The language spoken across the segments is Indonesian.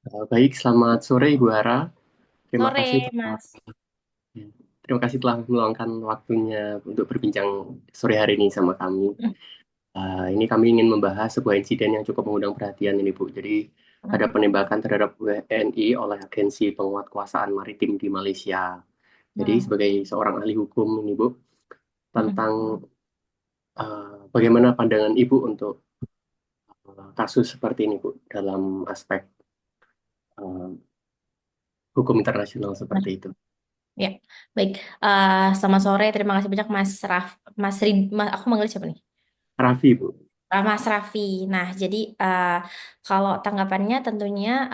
Baik, selamat sore Ibu Hara. Terima kasih Sore, telah Mas. terima kasih telah meluangkan waktunya untuk berbincang sore hari ini sama kami. Ini kami ingin membahas sebuah insiden yang cukup mengundang perhatian ini Bu. Jadi ada penembakan terhadap WNI oleh Agensi Penguatkuasaan Maritim di Malaysia. Jadi Hmm. sebagai seorang ahli hukum ini Bu, tentang bagaimana pandangan Ibu untuk kasus seperti ini Bu dalam aspek eh, hukum internasional seperti itu. Ya, baik. Selamat sore. Terima kasih banyak, Mas Raf. Aku manggil siapa nih? Raffi Bu. Mas Raffi. Nah, jadi kalau tanggapannya tentunya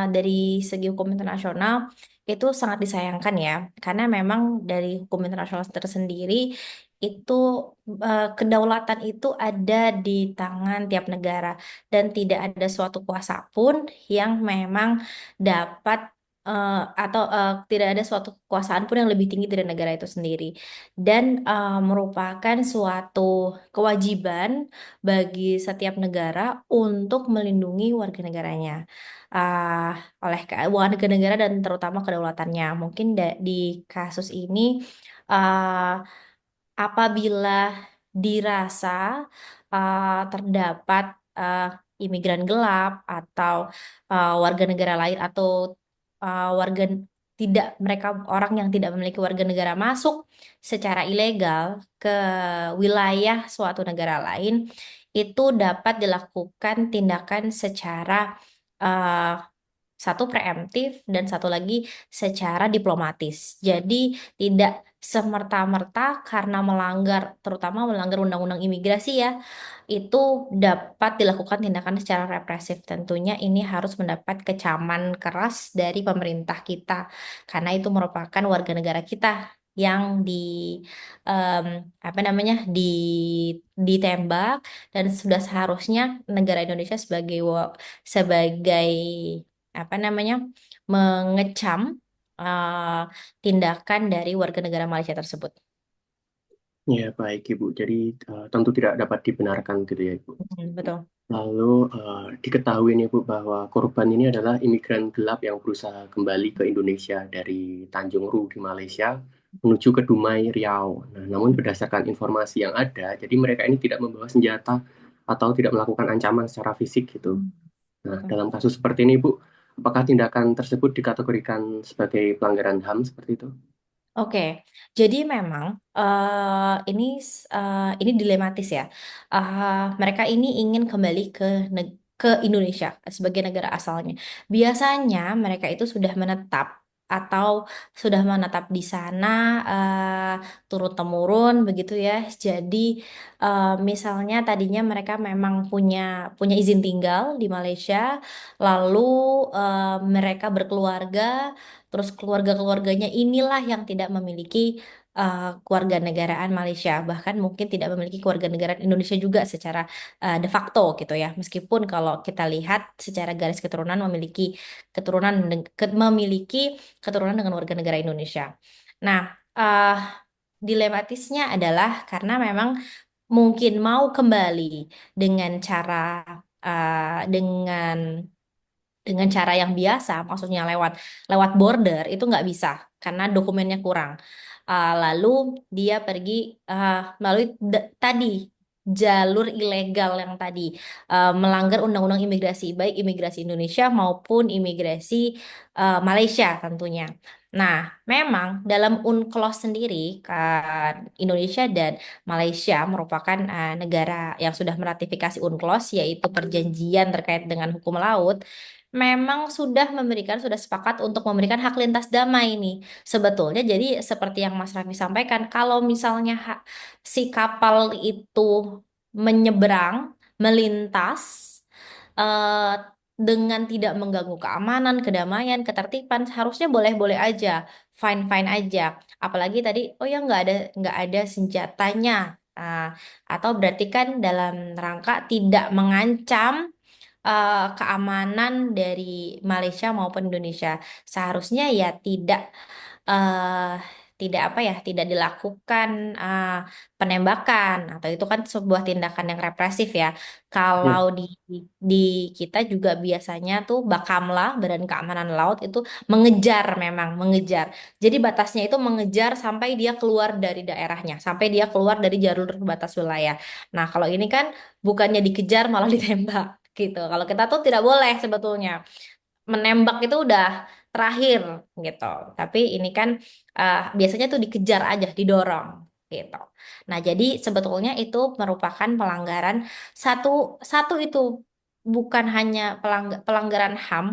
dari segi hukum internasional itu sangat disayangkan ya, karena memang dari hukum internasional tersendiri itu kedaulatan itu ada di tangan tiap negara dan tidak ada suatu kuasa pun yang memang dapat atau tidak ada suatu kekuasaan pun yang lebih tinggi dari negara itu sendiri dan merupakan suatu kewajiban bagi setiap negara untuk melindungi warga negaranya ah warga negara dan terutama kedaulatannya. Mungkin di kasus ini ah, apabila dirasa terdapat ah, imigran gelap atau warga negara lain atau warga tidak mereka orang yang tidak memiliki warga negara masuk secara ilegal ke wilayah suatu negara lain itu dapat dilakukan tindakan secara eh, satu preemptif dan satu lagi secara diplomatis. Jadi tidak semerta-merta karena melanggar, terutama melanggar undang-undang imigrasi ya, itu dapat dilakukan tindakan secara represif. Tentunya ini harus mendapat kecaman keras dari pemerintah kita karena itu merupakan warga negara kita yang em, apa namanya ditembak dan sudah seharusnya negara Indonesia sebagai apa namanya mengecam eh, tindakan dari warga negara Malaysia tersebut. Ya, baik Ibu. Jadi tentu tidak dapat dibenarkan gitu ya Ibu. Betul. Lalu diketahui nih Bu bahwa korban ini adalah imigran gelap yang berusaha kembali ke Indonesia dari Tanjung Ru di Malaysia menuju ke Dumai, Riau. Nah, namun berdasarkan informasi yang ada, jadi mereka ini tidak membawa senjata atau tidak melakukan ancaman secara fisik gitu. Nah, Betul. dalam kasus seperti ini Bu, apakah tindakan tersebut dikategorikan sebagai pelanggaran HAM seperti itu? Oke, jadi memang ini dilematis ya. Mereka ini ingin kembali ke Indonesia sebagai negara asalnya. Biasanya mereka itu sudah menetap atau sudah menetap di sana turun temurun begitu ya. Jadi misalnya tadinya mereka memang punya punya izin tinggal di Malaysia, lalu mereka berkeluarga. Terus keluarga-keluarganya inilah yang tidak memiliki kewarganegaraan Malaysia, bahkan mungkin tidak memiliki kewarganegaraan Indonesia juga secara de facto gitu ya. Meskipun kalau kita lihat secara garis keturunan memiliki keturunan dengan warga negara Indonesia. Nah, dilematisnya adalah karena memang mungkin mau kembali dengan cara dengan cara yang biasa, maksudnya lewat lewat border itu nggak bisa karena dokumennya kurang. Lalu dia pergi melalui tadi jalur ilegal yang tadi melanggar undang-undang imigrasi, baik imigrasi Indonesia maupun imigrasi Malaysia tentunya. Nah, memang dalam UNCLOS sendiri, Indonesia dan Malaysia merupakan negara yang sudah meratifikasi UNCLOS, yaitu perjanjian terkait dengan hukum laut memang sudah sepakat untuk memberikan hak lintas damai nih. Sebetulnya jadi seperti yang Mas Raffi sampaikan, kalau misalnya si kapal itu menyeberang, melintas eh, dengan tidak mengganggu keamanan, kedamaian, ketertiban, harusnya boleh-boleh aja, fine-fine aja. Apalagi tadi, oh ya nggak ada senjatanya. Ah, atau berarti kan dalam rangka tidak mengancam keamanan dari Malaysia maupun Indonesia. Seharusnya ya tidak tidak apa ya, tidak dilakukan penembakan atau itu kan sebuah tindakan yang represif ya. Kalau Ya, di kita juga biasanya tuh Bakamla, Badan Keamanan Laut itu mengejar, memang mengejar. Jadi batasnya itu mengejar sampai dia keluar dari daerahnya, sampai dia keluar dari jalur batas wilayah. Nah, kalau ini kan bukannya dikejar malah ditembak gitu. Kalau kita tuh tidak boleh sebetulnya menembak itu udah terakhir gitu. Tapi ini kan biasanya tuh dikejar aja, didorong gitu. Nah, jadi sebetulnya itu merupakan pelanggaran satu satu itu bukan hanya pelanggaran HAM.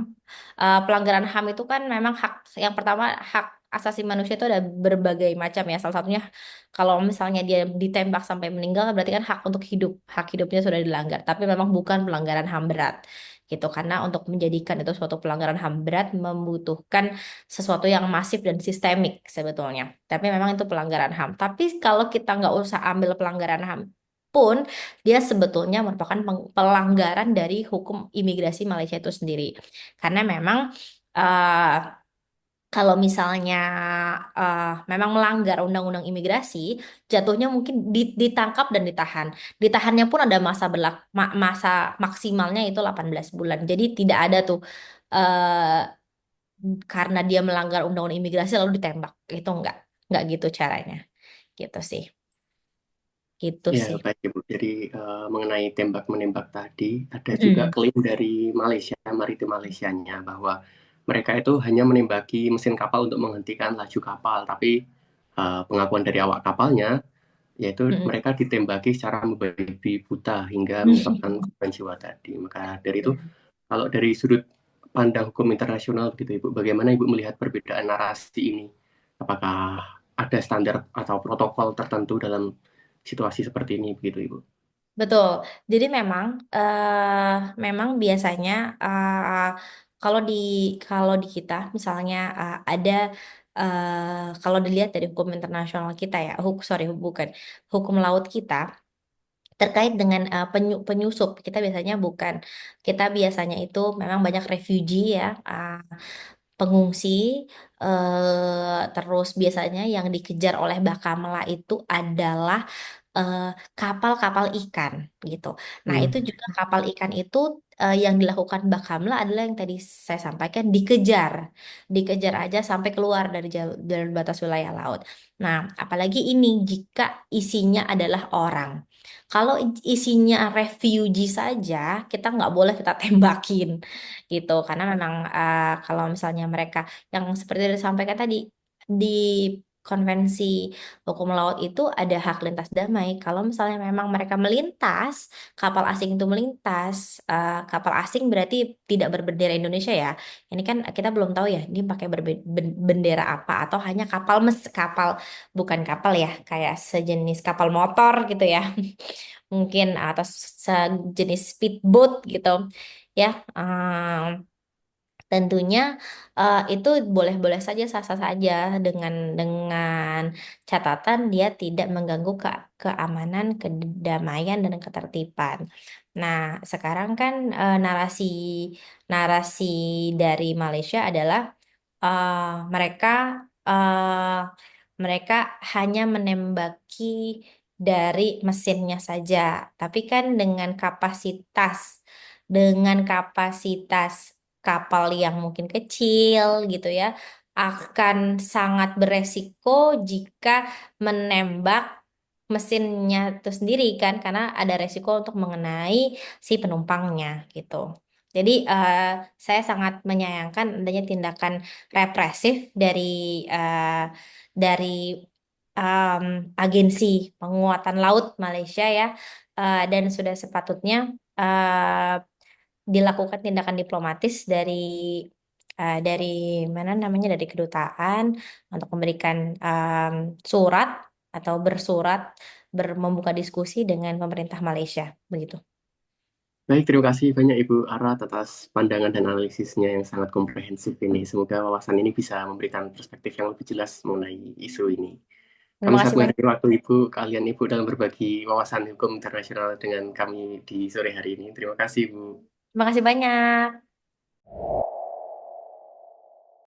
Pelanggaran HAM itu kan memang hak yang pertama hak asasi manusia itu ada berbagai macam ya. Salah satunya kalau misalnya dia ditembak sampai meninggal berarti kan hak untuk hidup, hak hidupnya sudah dilanggar. Tapi memang bukan pelanggaran HAM berat gitu karena untuk menjadikan itu suatu pelanggaran HAM berat membutuhkan sesuatu yang masif dan sistemik sebetulnya. Tapi memang itu pelanggaran HAM. Tapi kalau kita nggak usah ambil pelanggaran HAM pun dia sebetulnya merupakan pelanggaran dari hukum imigrasi Malaysia itu sendiri. Karena memang eh, kalau misalnya memang melanggar undang-undang imigrasi, jatuhnya mungkin ditangkap dan ditahan. Ditahannya pun ada masa maksimalnya itu 18 bulan. Jadi tidak ada tuh karena dia melanggar undang-undang imigrasi lalu ditembak. Itu enggak gitu caranya. Gitu sih. Gitu ya sih. baik Ibu. Jadi mengenai tembak menembak tadi, ada juga Mm. klaim dari Malaysia, Maritim Malaysianya bahwa mereka itu hanya menembaki mesin kapal untuk menghentikan laju kapal, tapi pengakuan dari awak kapalnya yaitu Mm-mm. mereka ditembaki secara membabi buta hingga menyebabkan korban jiwa tadi. Maka dari itu, kalau dari sudut pandang hukum internasional begitu Ibu, bagaimana Ibu melihat perbedaan narasi ini? Apakah ada standar atau protokol tertentu dalam situasi seperti ini begitu Ibu? Betul. Jadi memang biasanya kalau di kalau di kita misalnya ada kalau dilihat dari hukum internasional kita ya, sorry bukan hukum laut kita terkait dengan penyusup kita biasanya bukan kita biasanya itu memang banyak refugee ya pengungsi terus biasanya yang dikejar oleh Bakamla itu adalah eh, kapal-kapal ikan gitu. Nah, itu Hmm. juga kapal ikan itu yang dilakukan Bakamla adalah yang tadi saya sampaikan dikejar. Dikejar aja sampai keluar dari jalur batas wilayah laut. Nah, apalagi ini jika isinya adalah orang. Kalau isinya refugee saja, kita nggak boleh kita tembakin gitu. Karena memang kalau misalnya mereka yang seperti yang disampaikan tadi di konvensi hukum laut itu ada hak lintas damai. Kalau misalnya memang mereka melintas, kapal asing itu melintas, kapal asing berarti tidak berbendera Indonesia ya. Ini kan kita belum tahu ya, ini pakai bendera apa atau hanya kapal bukan kapal ya, kayak sejenis kapal motor gitu ya. Mungkin atau sejenis speedboat gitu ya. Tentunya itu boleh-boleh saja sah-sah saja dengan catatan dia tidak mengganggu keamanan, kedamaian dan ketertiban. Nah, sekarang kan narasi narasi dari Malaysia adalah eh, mereka eh, mereka hanya menembaki dari mesinnya saja, tapi kan dengan kapasitas kapal yang mungkin kecil gitu ya, akan sangat beresiko jika menembak mesinnya itu sendiri kan, karena ada resiko untuk mengenai si penumpangnya gitu. Jadi saya sangat menyayangkan adanya tindakan represif dari em, agensi penguatan laut Malaysia ya, dan sudah sepatutnya dilakukan tindakan diplomatis dari mana namanya dari kedutaan untuk memberikan surat atau bersurat membuka diskusi dengan pemerintah Malaysia begitu. Baik, terima kasih banyak Ibu Arat atas pandangan dan analisisnya yang sangat komprehensif ini. Semoga wawasan ini bisa memberikan perspektif yang lebih jelas mengenai isu ini. Kami Terima sangat kasih banyak. menghargai waktu Ibu, kalian Ibu dalam berbagi wawasan hukum internasional dengan kami di sore hari ini. Terima kasih, Bu. Terima kasih banyak.